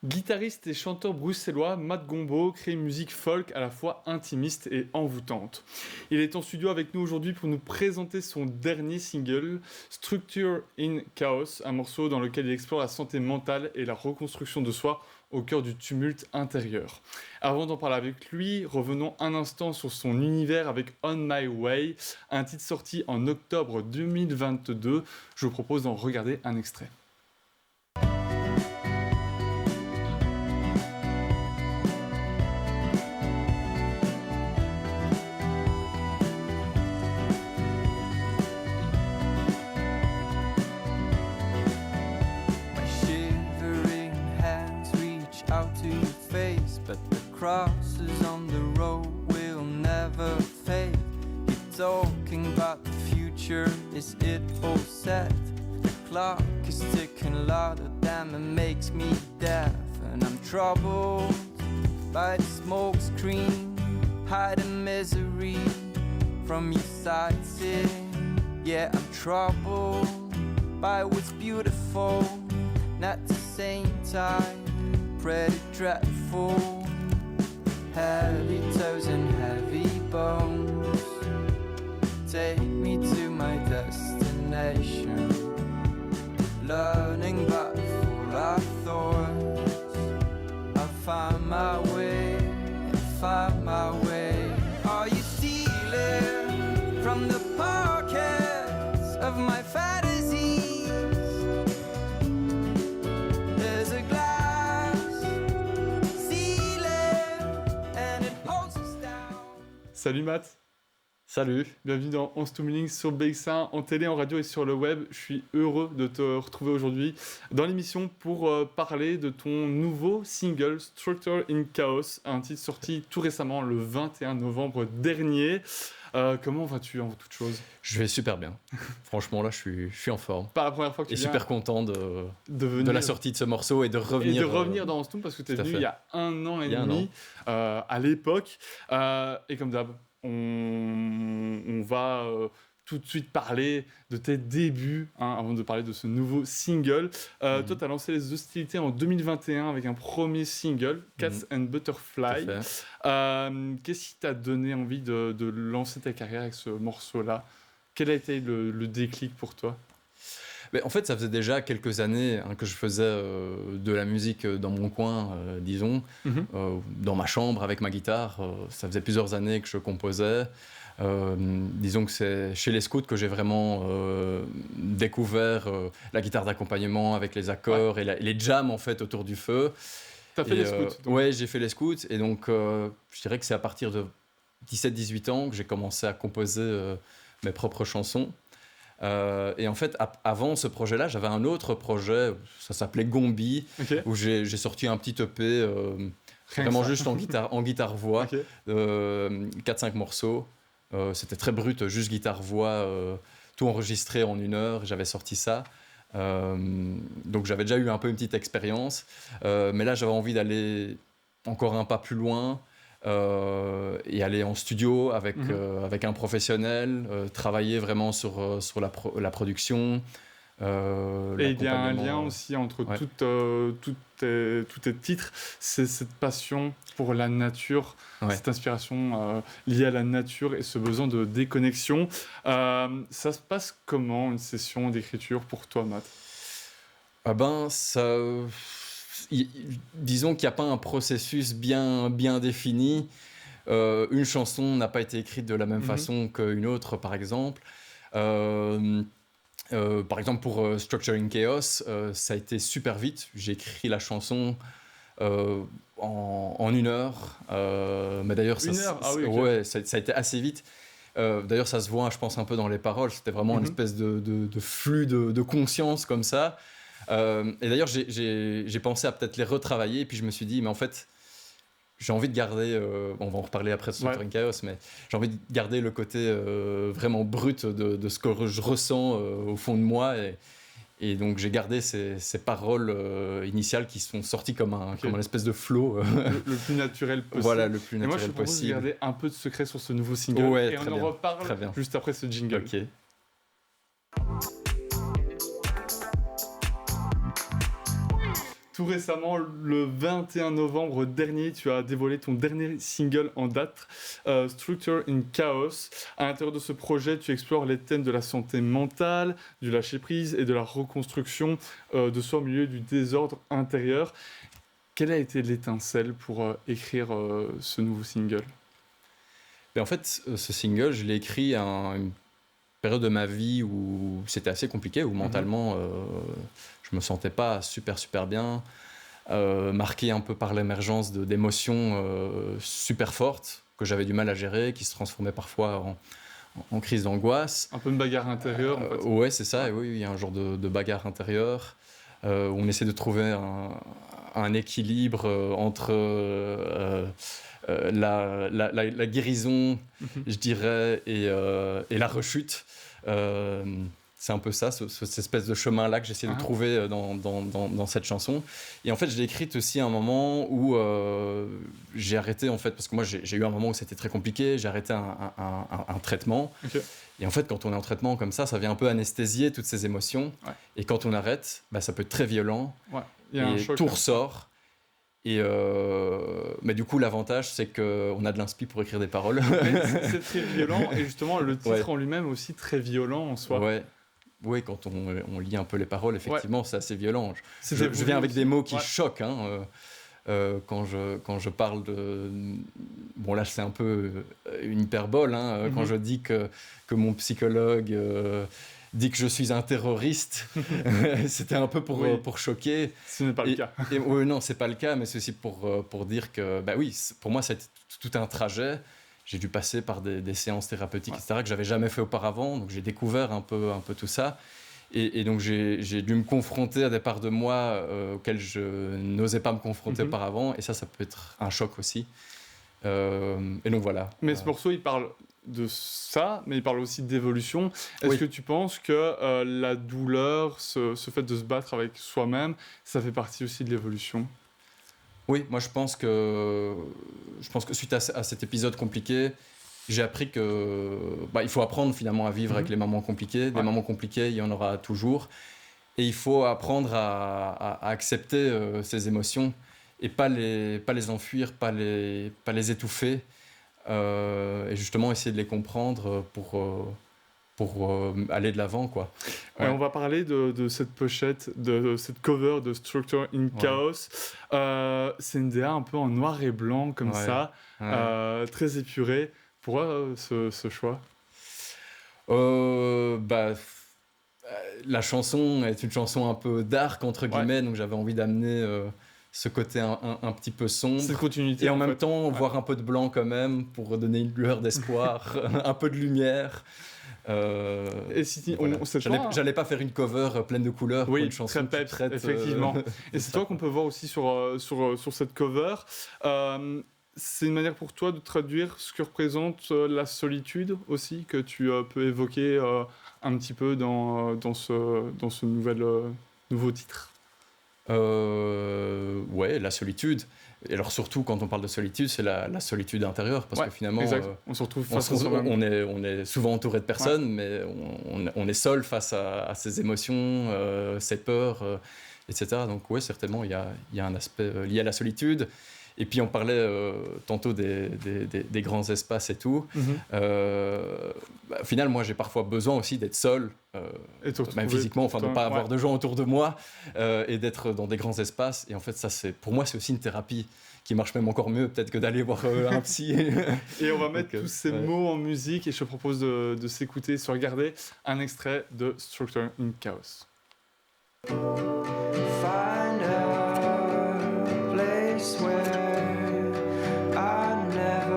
Guitariste et chanteur bruxellois, Matt Gombaut crée une musique folk à la fois intimiste et envoûtante. Il est en studio avec nous aujourd'hui pour nous présenter son dernier single, Structure in Chaos, un morceau dans lequel il explore la santé mentale et la reconstruction de soi au cœur du tumulte intérieur. Avant d'en parler avec lui, revenons un instant sur son univers avec On My Way, un titre sorti en octobre 2022. Je vous propose d'en regarder un extrait. Crosses on the road will never fade. Keep talking about the future, is it all set? The clock is ticking louder, damn it makes me deaf. And I'm troubled by the smoke screen, hiding misery from your sightseeing. Yeah, I'm troubled by what's beautiful, and at the same time pretty dreadful. Heavy toes and heavy bones, take me to my destination. Learning but full of thoughts, I found my way, I found my way. Are you stealing from the pockets of my fantasies? There's a Salut Matt. Salut. Bienvenue dans On to Meaning sur BX1, en télé, en radio et sur le web. Je suis heureux de te retrouver aujourd'hui dans l'émission pour parler de ton nouveau single Structure in Chaos, un titre sorti tout récemment le 21 novembre dernier. Comment vas-tu en toute chose ? Je vais super bien. Franchement, là, je suis en forme. Pas la première fois que tu viens. Et super content de la sortie de ce morceau et de revenir. Et de revenir dans On to, parce que tu es venu il y a un an et demi à l'époque. Et comme d'hab, on va tout de suite parler de tes débuts, avant de parler de ce nouveau single. Toi, tu as lancé les hostilités en 2021 avec un premier single, Cats and Butterfly. Qu'est-ce qui t'a donné envie de lancer ta carrière avec ce morceau-là ? Quel a été le déclic pour toi ? Mais en fait, ça faisait déjà quelques années que je faisais de la musique dans mon coin, disons, dans ma chambre avec ma guitare. Ça faisait plusieurs années que je composais. Disons que c'est chez les scouts que j'ai vraiment découvert la guitare d'accompagnement avec les accords et les jams en fait autour du feu. T'as fait les scouts donc. Ouais, j'ai fait les scouts et donc je dirais que c'est à partir de 17-18 ans que j'ai commencé à composer mes propres chansons. Et en fait, avant ce projet-là, j'avais un autre projet, ça s'appelait Gombi, où j'ai sorti un petit EP, vraiment juste en guitare-voix, 4-5 morceaux. C'était très brut, juste guitare-voix, tout enregistré en 1 heure, j'avais sorti ça. Donc j'avais déjà eu un peu une petite expérience, mais là j'avais envie d'aller encore un pas plus loin. Et aller en studio avec un professionnel, travailler vraiment sur la production. Et il y a un lien aussi entre tous tes titres, c'est cette passion pour la nature, cette inspiration liée à la nature et ce besoin de déconnexion. Ça se passe comment une session d'écriture pour toi, Matt ? Disons qu'il n'y a pas un processus bien défini. Une chanson n'a pas été écrite de la même façon qu'une autre, par exemple. Par exemple, pour Structure in Chaos, ça a été super vite. J'ai écrit la chanson en 1 heure. Mais d'ailleurs, ça a été assez vite. D'ailleurs, ça se voit, je pense, un peu dans les paroles. C'était vraiment une espèce de flux de conscience comme ça. Et d'ailleurs, j'ai pensé à peut-être les retravailler, et puis je me suis dit, mais en fait, j'ai envie de garder, on va en reparler après sur Structure in Chaos, mais j'ai envie de garder le côté vraiment brut de ce que je ressens au fond de moi, Et donc j'ai gardé ces paroles initiales qui sont sorties comme un espèce de flow. Le plus naturel possible. Voilà, le plus Et moi, je naturel te propose de possible. garder un peu de secret sur ce nouveau single. Ouais, et très on bien, en reparle très bien. juste après ce jingle. Ok. Tout récemment, le 21 novembre dernier, tu as dévoilé ton dernier single en date, Structure in Chaos. À l'intérieur de ce projet, tu explores les thèmes de la santé mentale, du lâcher-prise et de la reconstruction de soi au milieu du désordre intérieur. Quelle a été l'étincelle pour écrire ce nouveau single ? En fait, ce single, je l'ai écrit à une période de ma vie où c'était assez compliqué, où mentalement, je me sentais pas super bien, marqué un peu par l'émergence d'émotions super fortes que j'avais du mal à gérer, qui se transformaient parfois en crise d'angoisse. Un peu une bagarre intérieure, en fait. Ouais, c'est ça, et oui, il y a un genre de bagarre intérieure, où on essaie de trouver un équilibre entre la guérison, je dirais, et la rechute. C'est un peu ça, cette espèce de chemin-là que j'essaie de trouver dans cette chanson. Et en fait, je l'ai écrite aussi à un moment où j'ai arrêté, en fait, parce que moi, j'ai eu un moment où c'était très compliqué, j'ai arrêté un traitement. Okay. Et en fait, quand on est en traitement comme ça vient un peu anesthésier toutes ces émotions. Ouais. Et quand on arrête, ça peut être très violent. Ouais. Il y a un choc, tout ressort. Mais du coup, l'avantage, c'est qu'on a de l'inspi pour écrire des paroles. C'est très violent. Et justement, le titre en lui-même aussi très violent en soi. Ouais. Oui, quand on lit un peu les paroles, effectivement, c'est assez violent. Je viens avec des mots qui choquent. Hein, quand je parle de... Bon, là, c'est un peu une hyperbole. Hein, quand je dis que mon psychologue... dit que je suis un terroriste, c'était un peu pour choquer. Ce n'est pas le cas. Non, c'est pas le cas, mais c'est aussi pour dire que, pour moi, c'est tout un trajet. J'ai dû passer par des séances thérapeutiques, etc., que j'avais jamais fait auparavant. Donc, j'ai découvert un peu tout ça. Et donc, j'ai dû me confronter à des parts de moi auxquelles je n'osais pas me confronter auparavant. Et ça peut être un choc aussi. Et donc, voilà. Mais ce morceau, il parle de ça, mais il parle aussi d'évolution. Est-ce que tu penses que la douleur, ce fait de se battre avec soi-même, ça fait partie aussi de l'évolution ? Oui, moi je pense que suite à cet épisode compliqué, j'ai appris que il faut apprendre finalement à vivre avec les moments compliqués. Des moments compliqués, il y en aura toujours. Et il faut apprendre à accepter ces émotions et pas les enfuir, pas les étouffer. Et justement essayer de les comprendre pour aller de l'avant, quoi. Ouais. On va parler de cette pochette, de cette cover de Structure in Chaos. C'est une DA un peu en noir et blanc comme ça, très épuré. Pourquoi ce choix ? La chanson est une chanson un peu dark entre guillemets, donc j'avais envie d'amener ce côté un petit peu sombre. Cette continuité. Et en même temps, voir un peu de blanc quand même pour donner une lueur d'espoir, un peu de lumière. Et si voilà. J'allais pas faire une cover pleine de couleurs pour une chanson très peps, effectivement. Et c'est toi qu'on peut voir aussi sur cette cover. C'est une manière pour toi de traduire ce que représente la solitude aussi, que tu peux évoquer un petit peu dans ce nouveau titre. Ouais, la solitude. Et alors surtout quand on parle de solitude, c'est la solitude intérieure, parce que finalement on se retrouve on est souvent entouré de personnes, mais on est seul face à ses émotions, ses peurs, etc. Donc certainement il y a un aspect lié à la solitude. Et puis on parlait tantôt des grands espaces et tout. Au final, moi j'ai parfois besoin aussi d'être seul, même physiquement, de ne pas avoir de gens autour de moi, et d'être dans des grands espaces. Et en fait, pour moi, c'est aussi une thérapie qui marche même encore mieux peut-être que d'aller voir un psy. Et on va mettre tous ces mots en musique, et je te propose de s'écouter, se regarder un extrait de Structure in Chaos. Find a place where I'm a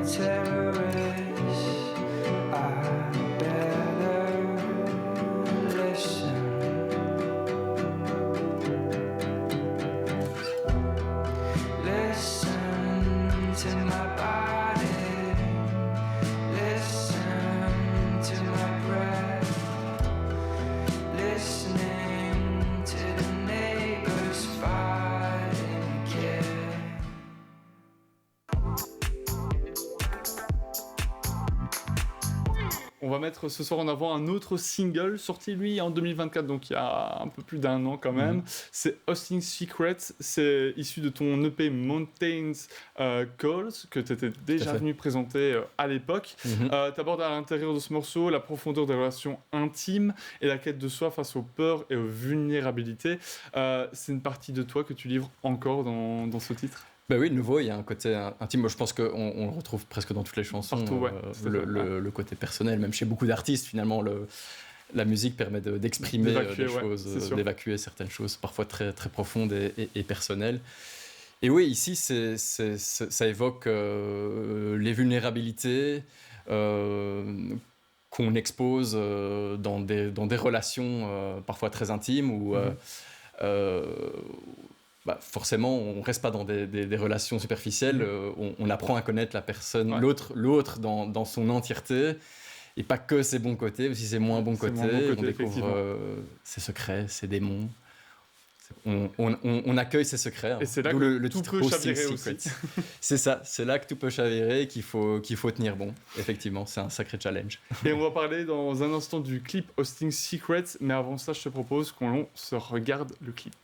terrorist. I to my body, listen to my breath, listening to the neighbors fighting again. On va mettre ce soir en avant un autre single sorti lui en 2024, donc il y a un peu plus d'un an quand même. C'est Hosting Secrets, c'est issu de ton EP Mountains Calls que tu étais déjà venu présenter à l'époque. Tu abordes à l'intérieur de ce morceau la profondeur des relations intimes et la quête de soi face aux peurs et aux vulnérabilités. C'est une partie de toi que tu livres encore dans ce titre. Ben oui, de nouveau, il y a un côté intime. Moi, je pense qu'on le retrouve presque dans toutes les chansons. Partout, ouais. Le côté personnel, même chez beaucoup d'artistes, finalement, la musique permet d'exprimer des choses, d'évacuer certaines choses, parfois très, très profondes et personnelles. Et oui, ici, ça évoque les vulnérabilités qu'on expose dans des relations parfois très intimes où... forcément, on ne reste pas dans des relations superficielles, on apprend à connaître la personne, l'autre dans son entièreté, et pas que ses bons côtés, aussi ses moins bons côtés. On découvre ses secrets, ses démons. On accueille ses secrets. Et c'est là que le tout peut chavirer aussi. C'est ça, c'est là que tout peut chavirer et qu'il faut tenir bon. Effectivement, c'est un sacré challenge. Et on va parler dans un instant du clip Hosting Secrets, mais avant ça, je te propose qu'on se regarde le clip.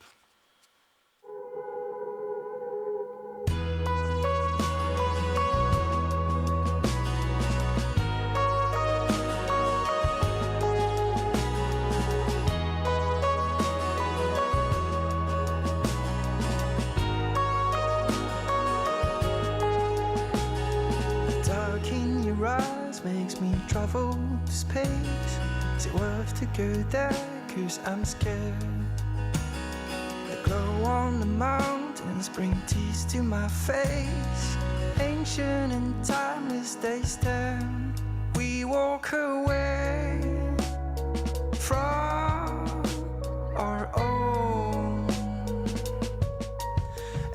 Travel to space, is it worth to go there? 'Cause I'm scared. The glow on the mountains bring tears to my face. Ancient and timeless they stand. We walk away from our own.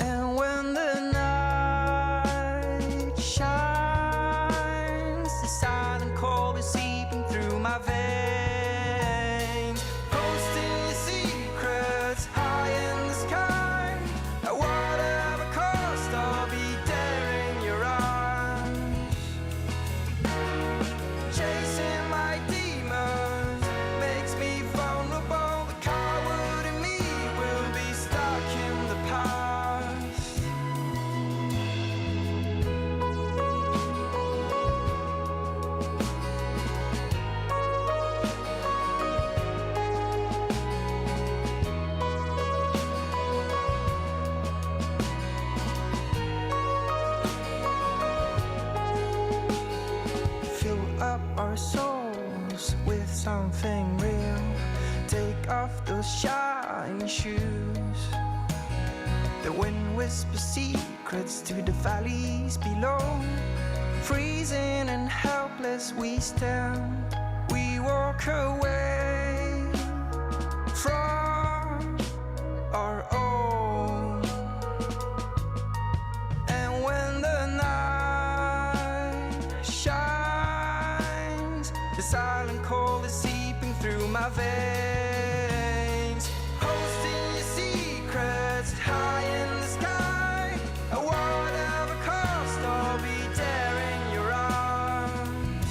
And when the night shines, the silent cold is seeping through my veins. Posting secrets high in the sky. At whatever cost, I'll be daring your eyes. Chasing my demons makes me vulnerable. The coward in me will be stuck in the past. Fill up our souls with something real. Take off those shiny shoes. The wind whispers secrets to the valleys below. Freezing and helpless we stand. We walk away from our own. And when the night shines, the silent cold is seeping through my veins. Posting your secrets high in the sky. At whatever cost, I'll be daring your arms.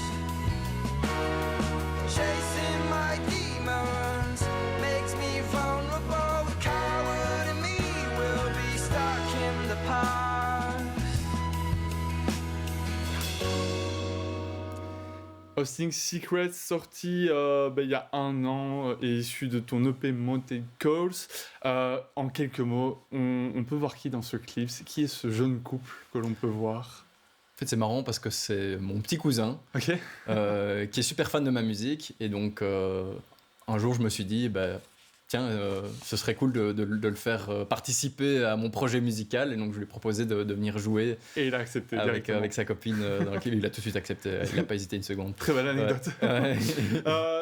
Chasing my demons makes me vulnerable. The coward in me will be stuck in the past. Hosting Secrets, sorti il y a un an et issu de ton EP Mountain Calls. En quelques mots, on peut voir qui dans ce clip? Qui est ce jeune couple que l'on peut voir? En fait, c'est marrant parce que c'est mon petit cousin Ok. qui est super fan de ma musique. Et donc, un jour, je me suis dit, tiens, ce serait cool de le faire participer à mon projet musical. Et donc, je lui ai proposé de venir jouer Et il a accepté directement. avec sa copine dans le clip. Il a tout de suite accepté. Il n'a pas hésité une seconde. Très belle anecdote. Ouais.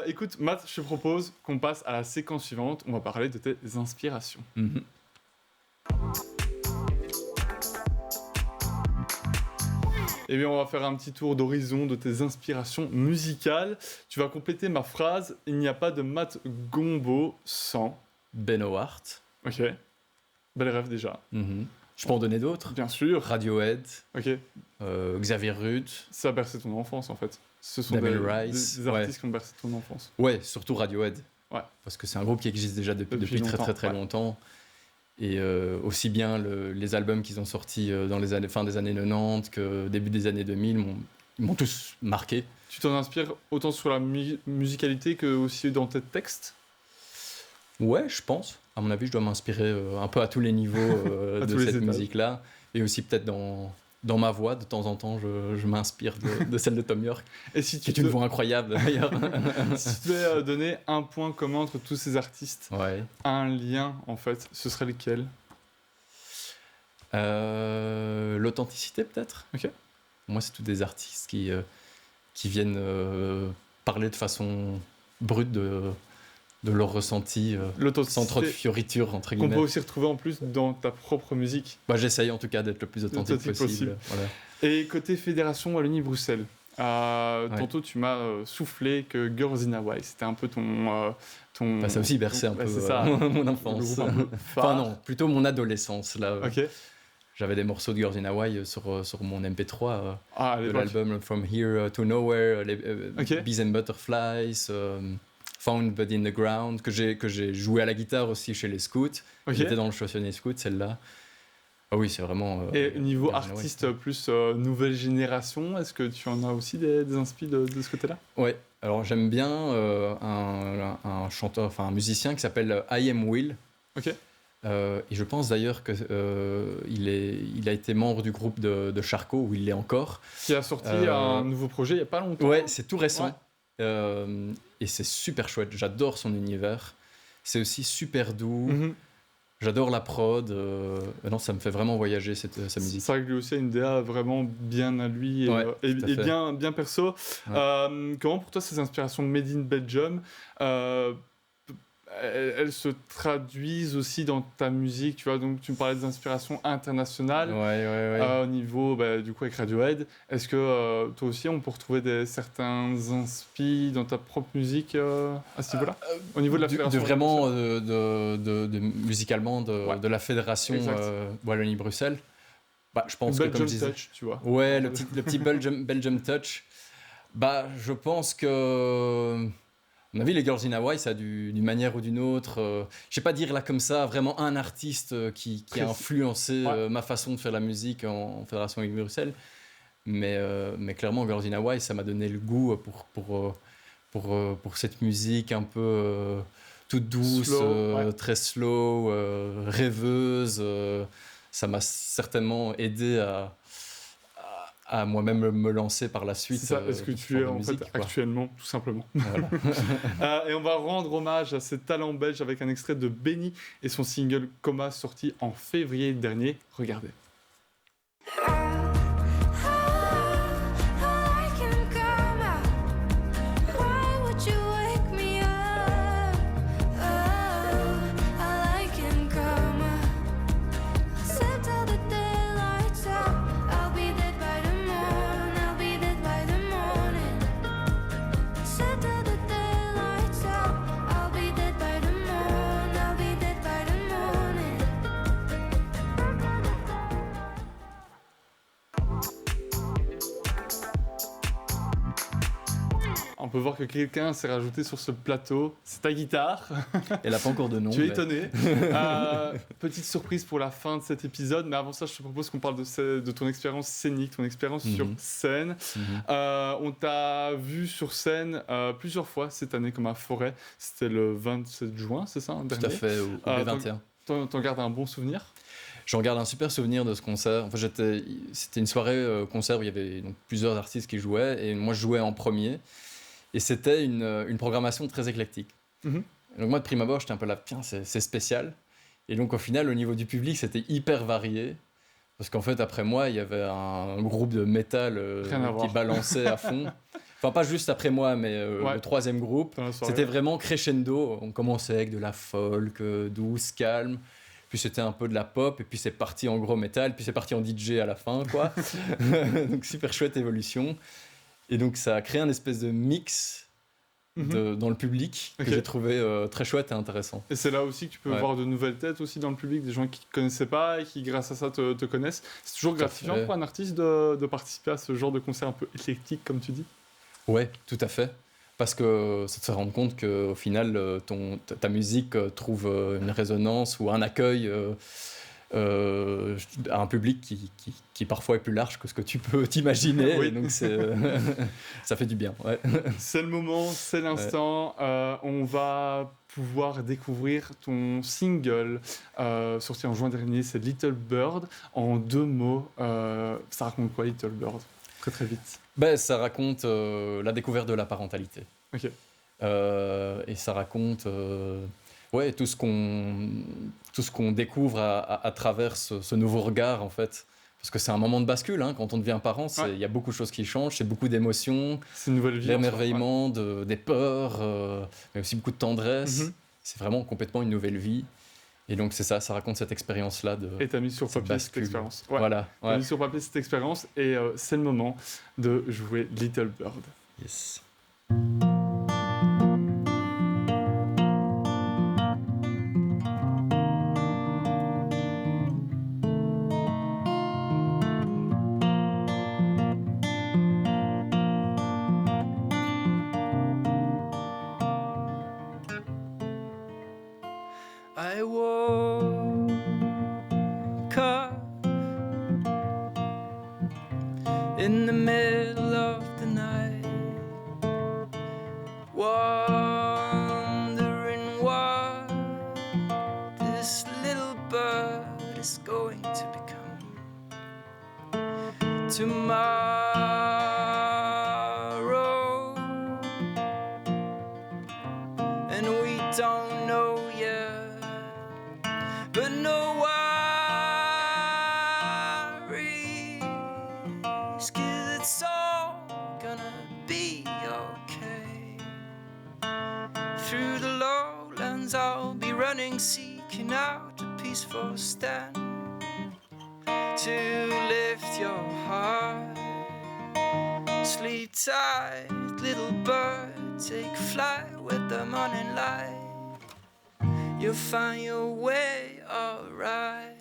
Écoute, Matt, je te propose qu'on passe à la séquence suivante. On va parler de tes inspirations. Mhm. Eh bien, on va faire un petit tour d'horizon de tes inspirations musicales. Tu vas compléter ma phrase. Il n'y a pas de Matt Gombo sans. Ben Howard. Ok. Bel rêve déjà. Je peux en donner d'autres. Bien sûr. Radiohead. Ok. Xavier Rudd. Ça a bercé ton enfance en fait. Ce sont Damien des Rice. artistes qui ont bercé ton enfance. Ouais, surtout Radiohead. Ouais. Parce que c'est un groupe qui existe déjà depuis très longtemps, très très ouais. longtemps. Et aussi bien les albums qu'ils ont sortis dans les années, fin des années 90 que début des années 2000 ils m'ont tous marqué. Tu t'en inspires autant sur la musicalité que aussi dans tes textes? Ouais, je pense. À mon avis, je dois m'inspirer un peu à tous les niveaux À de tous les cette étages. musique-là. Et aussi peut-être dans ma voix, de temps en temps, je m'inspire de celle de Tom York, Et si qui tu est une voix incroyable d'ailleurs. si tu devais donner un point commun entre tous ces artistes, Ouais. un lien en fait, ce serait lequel? L'authenticité peut-être. Ok. Moi, c'est tous des artistes qui viennent parler de façon brute de leur ressenti, sans trop de L'authenticité fioritures, entre qu'on guillemets. peut aussi retrouver en plus dans ta propre musique. Bah, j'essaye en tout cas d'être le plus authentique Authentique possible. possible. Voilà. Et côté Fédération Wallonie-Bruxelles, tantôt tu m'as soufflé que Girls in Hawaii, c'était un peu ton... Bah, ça a aussi bercé un peu c'est ça, mon le enfance. groupe un peu phare. Enfin non, plutôt mon adolescence. Là. Ok. J'avais des morceaux de Girls in Hawaii sur mon MP3 Ah, à de l'époque. l'album From Here to Nowhere, Ok. Bees and Butterflies, Found But in the Ground, que j'ai joué à la guitare aussi chez les scouts. Ok. J'étais dans le chansonnier scout, celle-là. Ah oui, c'est vraiment... Et niveau Girls in Hawaii, artiste plus nouvelle génération, est-ce que tu en as aussi des inspi de ce côté-là? Ouais, alors j'aime bien un chanteur, enfin un musicien qui s'appelle I Am Will. Ok. Et je pense d'ailleurs qu'il a été membre du groupe de Charcot, où il l'est encore. Qui a sorti un nouveau projet il n'y a pas longtemps. Ouais, c'est tout récent. Ouais. Et c'est super chouette, j'adore son univers. C'est aussi super doux, Mhm. j'adore la prod. Non, ça me fait vraiment voyager sa musique. C'est vrai que lui aussi a une DA vraiment bien à lui et, Ouais, et tout à fait. bien perso. Ouais. Comment pour toi ces inspirations made in Belgium elles se traduisent aussi dans ta musique, tu vois, donc tu me parlais des inspirations internationales. Ouais. Au niveau, du coup, avec Radiohead, est-ce que toi aussi, on peut retrouver certains inspi dans ta propre musique à ce niveau-là? Au niveau de la fédération vraiment musicalement Ouais. de la fédération Exact. Wallonie-Bruxelles. Bah, je pense que Belgium comme je disais, Touch, tu vois. ouais, le petit Belgium touch. Bah, je pense que à mon avis, les Girls in Hawaii, ça a d'une manière ou d'une autre. Je sais pas dire là comme ça, vraiment un artiste qui a influencé Ouais. ma façon de faire la musique en Fédération avec Bruxelles. Mais clairement, Girls in Hawaii, ça m'a donné le goût pour cette musique un peu toute douce, Slow, ouais. très slow, rêveuse. Ça m'a certainement aidé à moi-même me lancer par la suite. C'est ça, est-ce que dans ce tu es genre de en musique, fait quoi. actuellement, tout simplement. Voilà. Et on va rendre hommage à ces talents belges avec un extrait de Benny et son single Coma sorti en février dernier. Regardez. On peut voir que quelqu'un s'est rajouté sur ce plateau. C'est ta guitare. Elle n'a pas encore de nom. Tu es mais- étonné. Petite surprise pour la fin de cet épisode, mais avant ça, je te propose qu'on parle de ton expérience scénique, ton expérience sur scène. On t'a vu sur scène plusieurs fois cette année comme à Forêt. C'était le 27 juin, c'est ça, Tout à fait, au B21. T'en gardes un bon souvenir? J'en garde un super souvenir de ce concert. Enfin, c'était une soirée concert où il y avait donc plusieurs artistes qui jouaient et moi je jouais en premier. Et c'était une programmation très éclectique. Mhm. Donc moi de prime abord j'étais un peu là, tiens c'est spécial. Et donc au final au niveau du public c'était hyper varié. Parce qu'en fait après moi il y avait un groupe de métal Rien à voir. qui balançait à fond. Enfin pas juste après moi mais Ouais. le troisième groupe. Dans la soirée. C'était vraiment crescendo. On commençait avec de la folk, douce, calme. puis c'était un peu de la pop, et puis c'est parti en gros métal, puis c'est parti en DJ à la fin, quoi. Donc super chouette évolution. Et donc ça a créé un espèce de mix dans le public que j'ai trouvé très chouette et intéressant. Et c'est là aussi que tu peux voir de nouvelles têtes aussi dans le public, des gens qui ne connaissaient pas et qui grâce à ça te connaissent. C'est toujours gratifiant pour un artiste de participer à ce genre de concert un peu éclectique comme tu dis. Ouais, tout à fait. Parce que ça te fait rendre compte qu'au final, ta musique trouve une résonance ou un accueil à un public qui parfois est plus large que ce que tu peux t'imaginer. Oui. Donc ça fait du bien. Ouais. C'est le moment, c'est l'instant. On va pouvoir découvrir ton single sorti en juin dernier, c'est Little Bird. En 2 mots, ça raconte quoi Little Bird ? Très très vite. Ça raconte la découverte de la parentalité. Ok. Et ça raconte tout ce qu'on découvre à travers ce nouveau regard, en fait. Parce que c'est un moment de bascule, hein, quand on devient parent, il y a beaucoup de choses qui changent, c'est beaucoup d'émotions, c'est une nouvelle vie, l'émerveillement, des peurs, mais aussi beaucoup de tendresse. C'est vraiment complètement une nouvelle vie. Et donc c'est ça raconte cette expérience-là. Et t'as mis sur papier cette expérience. Ouais. Voilà. T'as mis sur papier cette expérience et c'est le moment de jouer Little Bird. Yes. I woke up in the middle of the night, wondering what this little bird is going to become tomorrow, and we don't know yet. But no worries, 'cause it's all gonna be okay. Through the lowlands I'll be running, seeking out a peaceful stand to lift your heart. Sleep tight, little bird, take flight with the morning light. You'll find your way alright.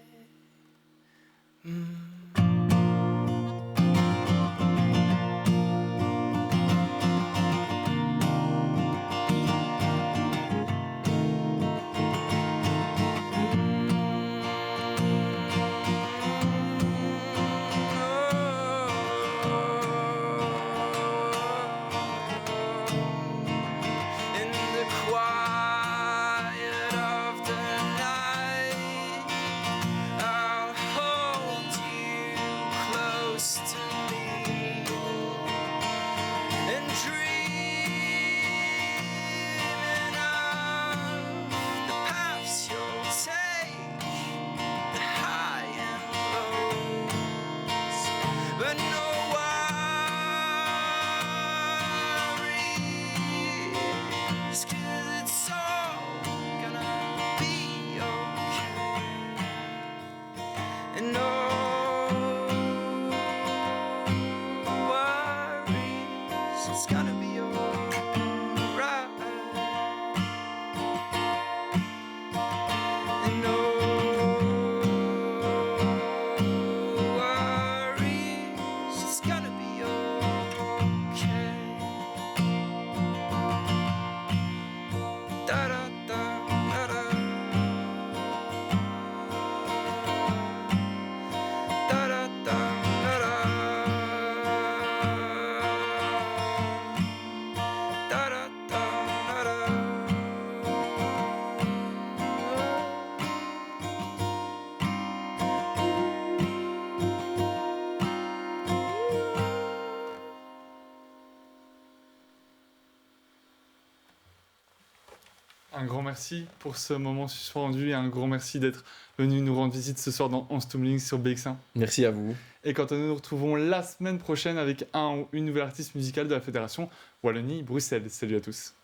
Un grand merci pour ce moment suspendu et un grand merci d'être venu nous rendre visite ce soir dans Enstoomling sur BX1. Merci à vous. Et quant à nous, nous retrouvons la semaine prochaine avec un ou une nouvelle artiste musicale de la Fédération Wallonie-Bruxelles. Salut à tous.